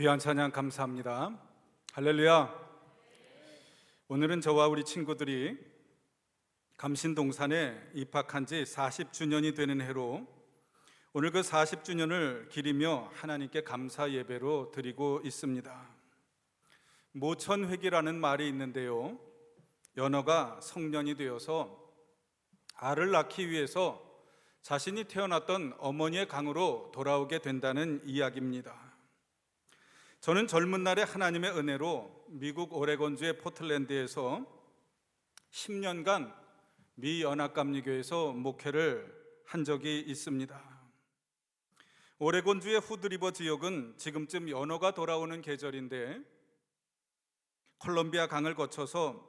귀한 찬양 감사합니다. 할렐루야. 오늘은 저와 우리 친구들이 감신동산에 입학한 지 40주년이 되는 해로 오늘 그 40주년을 기리며 하나님께 감사 예배로 드리고 있습니다. 모천회기라는 말이 있는데요, 연어가 성년이 되어서 알을 낳기 위해서 자신이 태어났던 어머니의 강으로 돌아오게 된다는 이야기입니다. 저는 젊은 날에 하나님의 은혜로 미국 오레곤주의 포틀랜드에서 10년간 미 연합감리교에서 목회를 한 적이 있습니다. 오레곤주의 후드리버 지역은 지금쯤 연어가 돌아오는 계절인데 콜롬비아 강을 거쳐서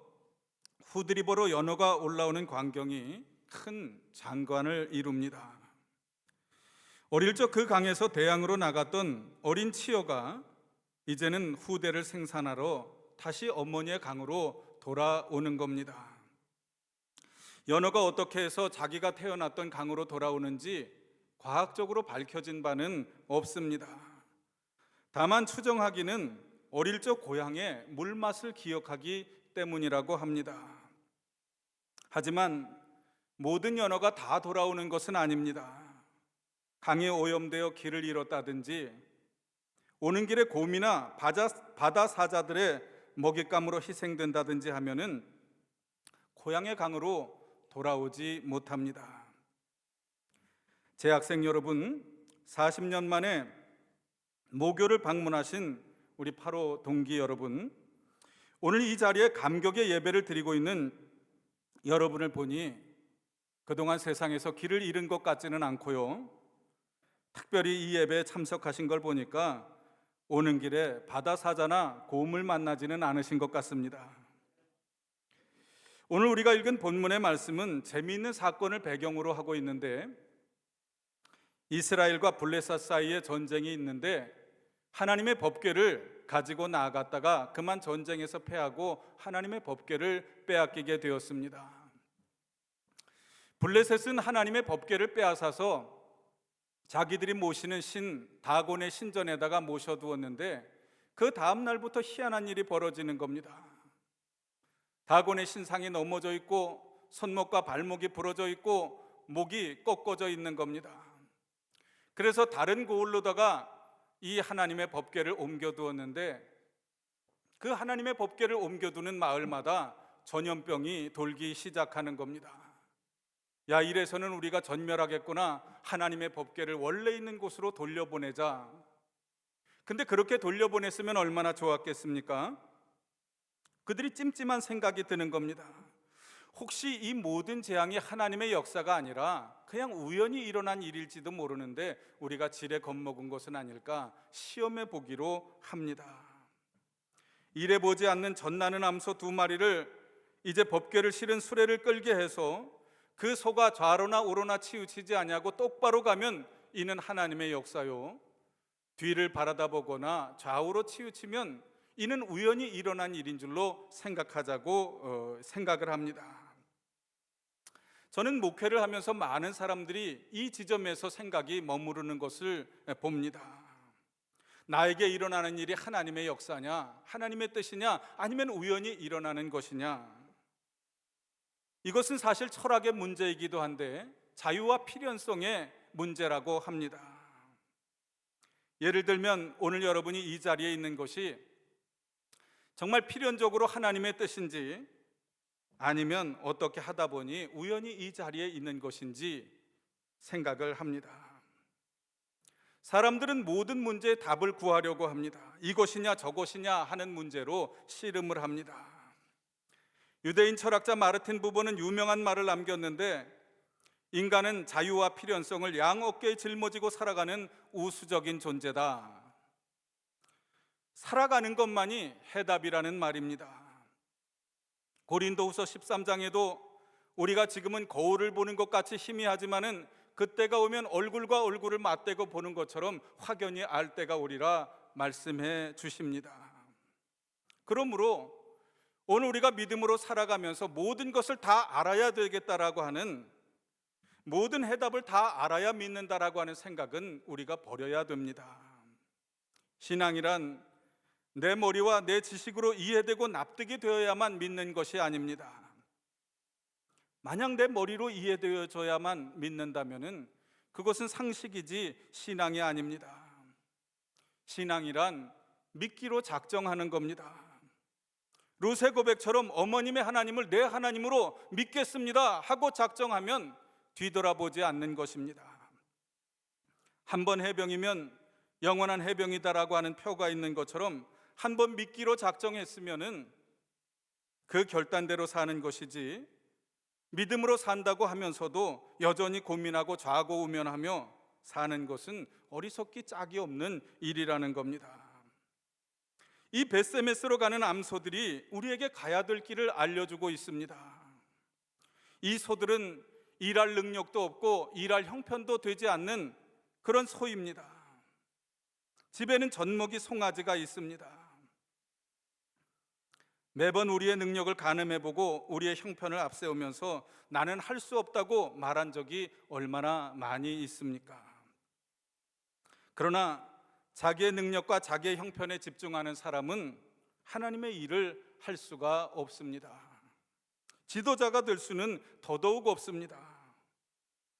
후드리버로 연어가 올라오는 광경이 큰 장관을 이룹니다. 어릴 적 그 강에서 대양으로 나갔던 어린 치어가 이제는 후대를 생산하러 다시 어머니의 강으로 돌아오는 겁니다. 연어가 어떻게 해서 자기가 태어났던 강으로 돌아오는지 과학적으로 밝혀진 바는 없습니다. 다만 추정하기는 어릴 적 고향의 물맛을 기억하기 때문이라고 합니다. 하지만 모든 연어가 다 돌아오는 것은 아닙니다. 강에 오염되어 길을 잃었다든지 오는 길에 곰이나 바다 사자들의 먹잇감으로 희생된다든지 하면은 고향의 강으로 돌아오지 못합니다. 재학생 여러분, 40년 만에 모교를 방문하신 우리 8호 동기 여러분, 오늘 이 자리에 감격의 예배를 드리고 있는 여러분을 보니 그동안 세상에서 길을 잃은 것 같지는 않고요, 특별히 이 예배에 참석하신 걸 보니까 오는 길에 바다 사자나 곰을 만나지는 않으신 것 같습니다. 오늘 우리가 읽은 본문의 말씀은 재미있는 사건을 배경으로 하고 있는데, 이스라엘과 블레셋 사이에 전쟁이 있는데 하나님의 법궤를 가지고 나아갔다가 그만 전쟁에서 패하고 하나님의 법궤를 빼앗기게 되었습니다. 블레셋은 하나님의 법궤를 빼앗아서 자기들이 모시는 신 다곤의 신전에다가 모셔두었는데 그 다음 날부터 희한한 일이 벌어지는 겁니다. 다곤의 신상이 넘어져 있고 손목과 발목이 부러져 있고 목이 꺾어져 있는 겁니다. 그래서 다른 고을로다가 이 하나님의 법궤를 옮겨두었는데 그 하나님의 법궤를 옮겨두는 마을마다 전염병이 돌기 시작하는 겁니다. 야, 이래서는 우리가 전멸하겠구나. 하나님의 법궤를 원래 있는 곳으로 돌려보내자. 근데 그렇게 돌려보냈으면 얼마나 좋았겠습니까? 그들이 찜찜한 생각이 드는 겁니다. 혹시 이 모든 재앙이 하나님의 역사가 아니라 그냥 우연히 일어난 일일지도 모르는데 우리가 지레 겁먹은 것은 아닐까 시험해 보기로 합니다. 일해 보지 않는 젖나는 암소 2마리를 이제 법궤를 실은 수레를 끌게 해서 그 소가 좌로나 우로나 치우치지 아니하고 똑바로 가면 이는 하나님의 역사요, 뒤를 바라다 보거나 좌우로 치우치면 이는 우연히 일어난 일인 줄로 생각하자고 생각을 합니다. 저는 목회를 하면서 많은 사람들이 이 지점에서 생각이 머무르는 것을 봅니다. 나에게 일어나는 일이 하나님의 역사냐, 하나님의 뜻이냐, 아니면 우연히 일어나는 것이냐. 이것은 사실 철학의 문제이기도 한데 자유와 필연성의 문제라고 합니다. 예를 들면 오늘 여러분이 이 자리에 있는 것이 정말 필연적으로 하나님의 뜻인지 아니면 어떻게 하다 보니 우연히 이 자리에 있는 것인지 생각을 합니다. 사람들은 모든 문제의 답을 구하려고 합니다. 이것이냐 저것이냐 하는 문제로 씨름을 합니다. 유대인 철학자 마르틴 부버는 유명한 말을 남겼는데, 인간은 자유와 필연성을 양 어깨에 짊어지고 살아가는 우수적인 존재다. 살아가는 것만이 해답이라는 말입니다. 고린도후서 13장에도 우리가 지금은 거울을 보는 것 같이 희미하지만은 그때가 오면 얼굴과 얼굴을 맞대고 보는 것처럼 확연히 알 때가 오리라 말씀해 주십니다. 그러므로 오늘 우리가 믿음으로 살아가면서 모든 것을 다 알아야 되겠다라고 하는, 모든 해답을 다 알아야 믿는다라고 하는 생각은 우리가 버려야 됩니다. 신앙이란 내 머리와 내 지식으로 이해되고 납득이 되어야만 믿는 것이 아닙니다. 만약 내 머리로 이해되어져야만 믿는다면 그것은 상식이지 신앙이 아닙니다. 신앙이란 믿기로 작정하는 겁니다. 루세 고백처럼 어머님의 하나님을 내 하나님으로 믿겠습니다 하고 작정하면 뒤돌아보지 않는 것입니다. 한 번 해병이면 영원한 해병이다라고 하는 표가 있는 것처럼 한 번 믿기로 작정했으면은 그 결단대로 사는 것이지, 믿음으로 산다고 하면서도 여전히 고민하고 좌고우면하며 사는 것은 어리석기 짝이 없는 일이라는 겁니다. 이 벳세메스로 가는 암소들이 우리에게 가야 될 길을 알려주고 있습니다. 이 소들은 일할 능력도 없고 일할 형편도 되지 않는 그런 소입니다. 집에는 젖먹이 송아지가 있습니다. 매번 우리의 능력을 가늠해보고 우리의 형편을 앞세우면서 나는 할 수 없다고 말한 적이 얼마나 많이 있습니까? 그러나 자기의 능력과 자기의 형편에 집중하는 사람은 하나님의 일을 할 수가 없습니다. 지도자가 될 수는 더더욱 없습니다.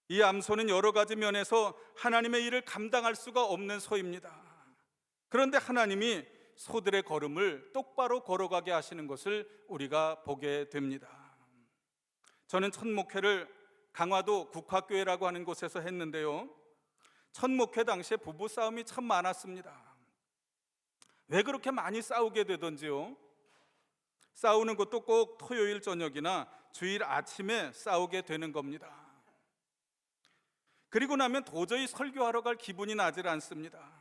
이 암소는 여러 가지 면에서 하나님의 일을 감당할 수가 없는 소입니다. 그런데 하나님이 소들의 걸음을 똑바로 걸어가게 하시는 것을 우리가 보게 됩니다. 저는 첫 목회를 강화도 국화교회라고 하는 곳에서 했는데요, 첫 목회 당시에 부부싸움이 참 많았습니다. 왜 그렇게 많이 싸우게 되던지요? 싸우는 것도 꼭 토요일 저녁이나 주일 아침에 싸우게 되는 겁니다. 그리고 나면 도저히 설교하러 갈 기분이 나질 않습니다.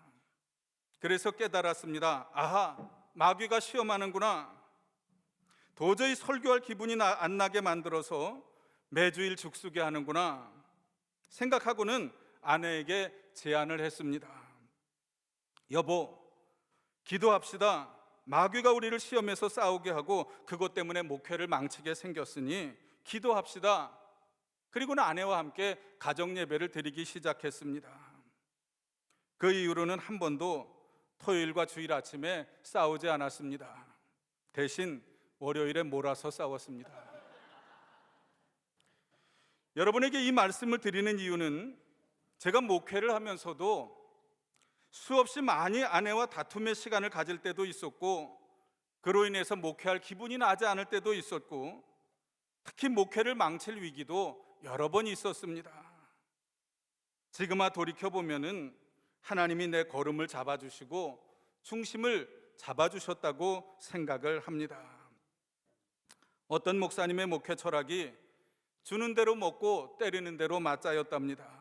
그래서 깨달았습니다. 아하, 마귀가 시험하는구나. 도저히 설교할 기분이 안 나게 만들어서 매주일 죽쓰게 하는구나 생각하고는 아내에게 제안을 했습니다. 여보, 기도합시다. 마귀가 우리를 시험해서 싸우게 하고 그것 때문에 목회를 망치게 생겼으니 기도합시다. 그리고는 아내와 함께 가정 예배를 드리기 시작했습니다. 그 이후로는 한 번도 토요일과 주일 아침에 싸우지 않았습니다. 대신 월요일에 몰아서 싸웠습니다. 여러분에게 이 말씀을 드리는 이유는 제가 목회를 하면서도 수없이 많이 아내와 다툼의 시간을 가질 때도 있었고, 그로 인해서 목회할 기분이 나지 않을 때도 있었고, 특히 목회를 망칠 위기도 여러 번 있었습니다. 지금아 돌이켜보면은 하나님이 내 걸음을 잡아주시고 중심을 잡아주셨다고 생각을 합니다. 어떤 목사님의 목회 철학이 주는 대로 먹고 때리는 대로 맞자였답니다.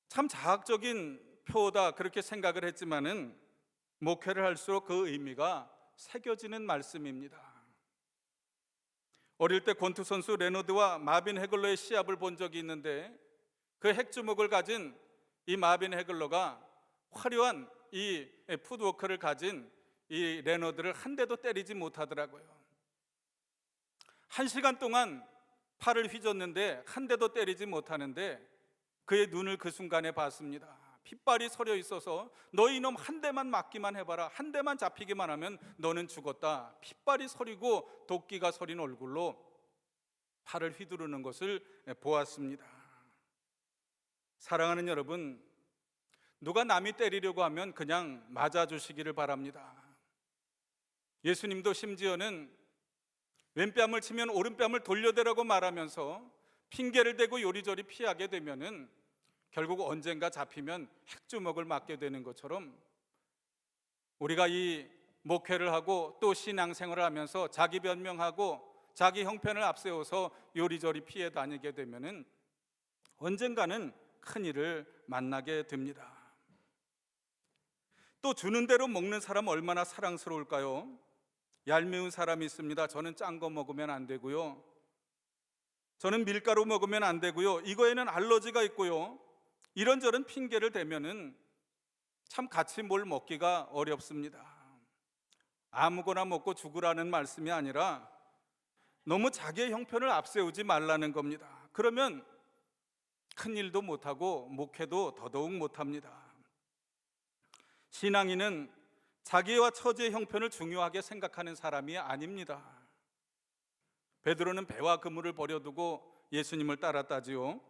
참 자학적인 표다 그렇게 생각을 했지만은 목회를 할수록 그 의미가 새겨지는 말씀입니다. 어릴 때 권투 선수 레너드와 마빈 해글러의 시합을 본 적이 있는데, 그 핵주먹을 가진 이 마빈 해글러가 화려한 이 푸드워크를 가진 이 레너드를 한 대도 때리지 못하더라고요. 1시간 동안 팔을 휘젓는데 한 대도 때리지 못하는데 그의 눈을 그 순간에 봤습니다. 핏발이 서려 있어서 너 이놈 한 대만 맞기만 해봐라. 한 대만 잡히기만 하면 너는 죽었다. 핏발이 서리고 도끼가 서린 얼굴로 팔을 휘두르는 것을 보았습니다. 사랑하는 여러분, 누가 남이 때리려고 하면 그냥 맞아주시기를 바랍니다. 예수님도 심지어는 왼뺨을 치면 오른뺨을 돌려대라고 말하면서 핑계를 대고 요리조리 피하게 되면은 결국 언젠가 잡히면 핵주먹을 맞게 되는 것처럼, 우리가 이 목회를 하고 또 신앙생활을 하면서 자기 변명하고 자기 형편을 앞세워서 요리조리 피해 다니게 되면은 언젠가는 큰일을 만나게 됩니다. 또 주는 대로 먹는 사람 얼마나 사랑스러울까요? 얄미운 사람이 있습니다. 저는 짠 거 먹으면 안 되고요, 저는 밀가루 먹으면 안 되고요, 이거에는 알러지가 있고요, 이런저런 핑계를 대면은 참 같이 뭘 먹기가 어렵습니다. 아무거나 먹고 죽으라는 말씀이 아니라 너무 자기의 형편을 앞세우지 말라는 겁니다. 그러면 큰 일도 못하고 목회도 더더욱 못합니다. 신앙인은 자기와 처지의 형편을 중요하게 생각하는 사람이 아닙니다. 베드로는 배와 그물을 버려두고 예수님을 따랐다지요.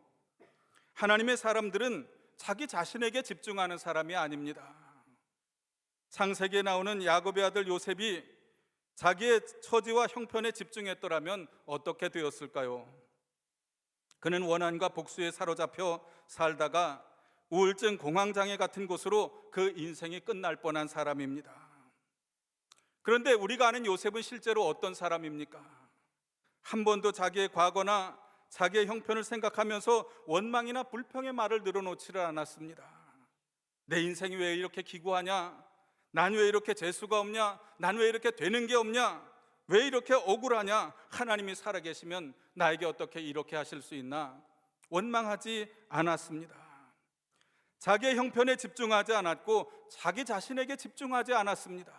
하나님의 사람들은 자기 자신에게 집중하는 사람이 아닙니다. 창세기에 나오는 야곱의 아들 요셉이 자기의 처지와 형편에 집중했더라면 어떻게 되었을까요? 그는 원한과 복수에 사로잡혀 살다가 우울증 공황장애 같은 곳으로 그 인생이 끝날 뻔한 사람입니다. 그런데 우리가 아는 요셉은 실제로 어떤 사람입니까? 한 번도 자기의 과거나 자기의 형편을 생각하면서 원망이나 불평의 말을 늘어놓지를 않았습니다. 내 인생이 왜 이렇게 기구하냐? 난 왜 이렇게 재수가 없냐? 난 왜 이렇게 되는 게 없냐? 왜 이렇게 억울하냐? 하나님이 살아계시면 나에게 어떻게 이렇게 하실 수 있나? 원망하지 않았습니다. 자기의 형편에 집중하지 않았고 자기 자신에게 집중하지 않았습니다.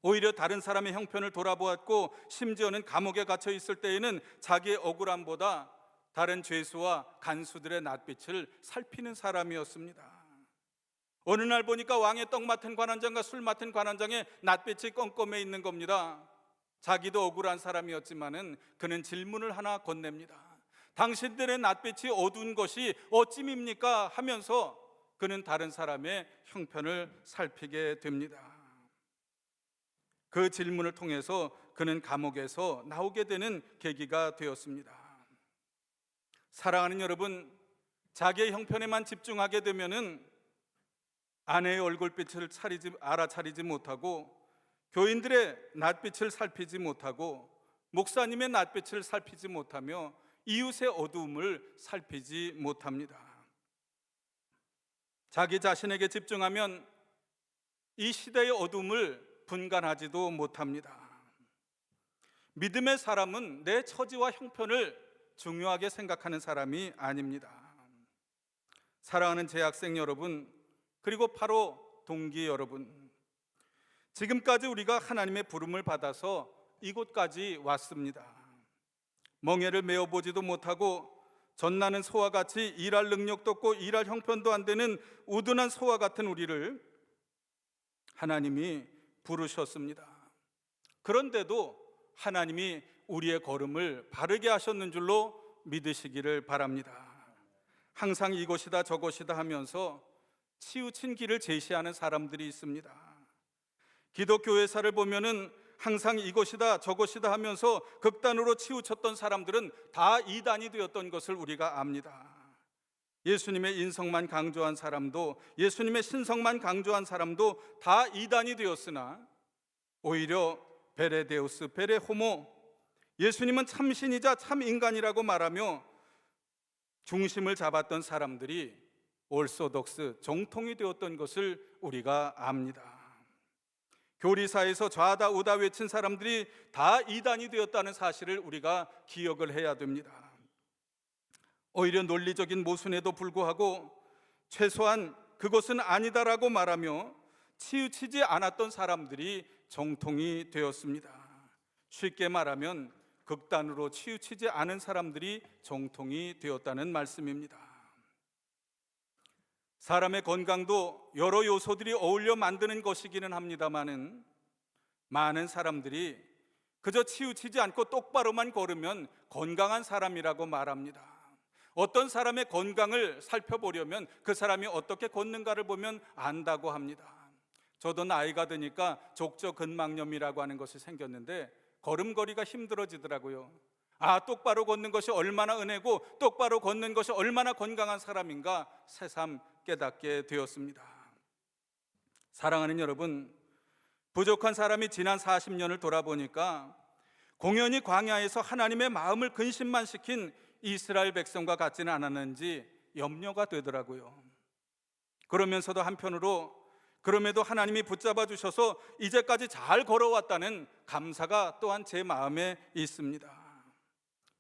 오히려 다른 사람의 형편을 돌아보았고 심지어는 감옥에 갇혀 있을 때에는 자기의 억울함보다 다른 죄수와 간수들의 낯빛을 살피는 사람이었습니다. 어느 날 보니까 왕의 떡 맡은 관원장과 술 맡은 관원장의 낯빛이 껌껌해 있는 겁니다. 자기도 억울한 사람이었지만은 그는 질문을 하나 건넵니다. 당신들의 낯빛이 어두운 것이 어찜입니까? 하면서 그는 다른 사람의 형편을 살피게 됩니다. 그 질문을 통해서 그는 감옥에서 나오게 되는 계기가 되었습니다. 사랑하는 여러분, 자기의 형편에만 집중하게 되면은 아내의 얼굴빛을 알아차리지 못하고 교인들의 낯빛을 살피지 못하고 목사님의 낯빛을 살피지 못하며 이웃의 어두움을 살피지 못합니다. 자기 자신에게 집중하면 이 시대의 어두움을 분간하지도 못합니다. 믿음의 사람은 내 처지와 형편을 중요하게 생각하는 사람이 아닙니다. 사랑하는 재학생 여러분, 그리고 바로 동기 여러분, 지금까지 우리가 하나님의 부름을 받아서 이곳까지 왔습니다. 멍에를 메어보지도 못하고 전나는 소와 같이 일할 능력도 없고 일할 형편도 안 되는 우둔한 소와 같은 우리를 하나님이 부르셨습니다. 그런데도 하나님이 우리의 걸음을 바르게 하셨는 줄로 믿으시기를 바랍니다. 항상 이것이다 저것이다 하면서 치우친 길을 제시하는 사람들이 있습니다. 기독교회사를 보면은 항상 이것이다 저것이다 하면서 극단으로 치우쳤던 사람들은 다 이단이 되었던 것을 우리가 압니다. 예수님의 인성만 강조한 사람도, 예수님의 신성만 강조한 사람도 다 이단이 되었으나 오히려 베레데우스, 베레호모, 예수님은 참신이자 참인간이라고 말하며 중심을 잡았던 사람들이 올소독스, 정통이 되었던 것을 우리가 압니다. 교리사에서 좌다 우다 외친 사람들이 다 이단이 되었다는 사실을 우리가 기억을 해야 됩니다. 오히려 논리적인 모순에도 불구하고 최소한 그것은 아니다라고 말하며 치우치지 않았던 사람들이 정통이 되었습니다. 쉽게 말하면 극단으로 치우치지 않은 사람들이 정통이 되었다는 말씀입니다. 사람의 건강도 여러 요소들이 어울려 만드는 것이기는 합니다마는 많은 사람들이 그저 치우치지 않고 똑바로만 걸으면 건강한 사람이라고 말합니다. 어떤 사람의 건강을 살펴보려면 그 사람이 어떻게 걷는가를 보면 안다고 합니다. 저도 나이가 드니까 족저근막염이라고 하는 것이 생겼는데 걸음걸이가 힘들어지더라고요. 똑바로 걷는 것이 얼마나 은혜고 똑바로 걷는 것이 얼마나 건강한 사람인가 새삼 깨닫게 되었습니다. 사랑하는 여러분, 부족한 사람이 지난 40년을 돌아보니까 공연히 광야에서 하나님의 마음을 근심만 시킨 이스라엘 백성과 같지는 않았는지 염려가 되더라고요. 그러면서도 한편으로 그럼에도 하나님이 붙잡아 주셔서 이제까지 잘 걸어왔다는 감사가 또한 제 마음에 있습니다.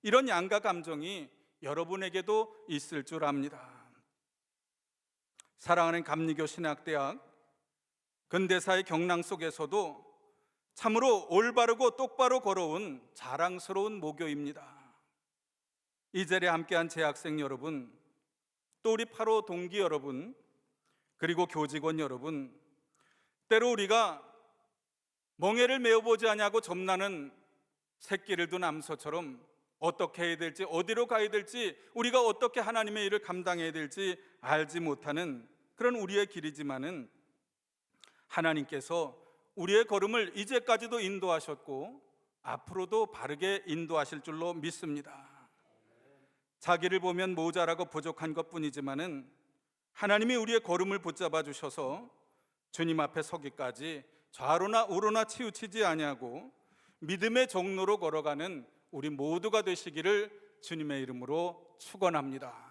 이런 양가 감정이 여러분에게도 있을 줄 압니다. 사랑하는 감리교 신학대학, 근대사의 경랑 속에서도 참으로 올바르고 똑바로 걸어온 자랑스러운 모교입니다. 이 자리에 함께한 재학생 여러분, 또 우리 8호 동기 여러분, 그리고 교직원 여러분, 때로 우리가 멍에를 메어보지 아니하고 점나는 새끼를 둔 암소처럼 어떻게 해야 될지, 어디로 가야 될지, 우리가 어떻게 하나님의 일을 감당해야 될지 알지 못하는 그런 우리의 길이지만은, 하나님께서 우리의 걸음을 이제까지도 인도하셨고 앞으로도 바르게 인도하실 줄로 믿습니다. 자기를 보면 모자라고 부족한 것뿐이지만은 하나님이 우리의 걸음을 붙잡아 주셔서 주님 앞에 서기까지 좌로나 우로나 치우치지 아니하고 믿음의 종로로 걸어가는 우리 모두가 되시기를 주님의 이름으로 축원합니다.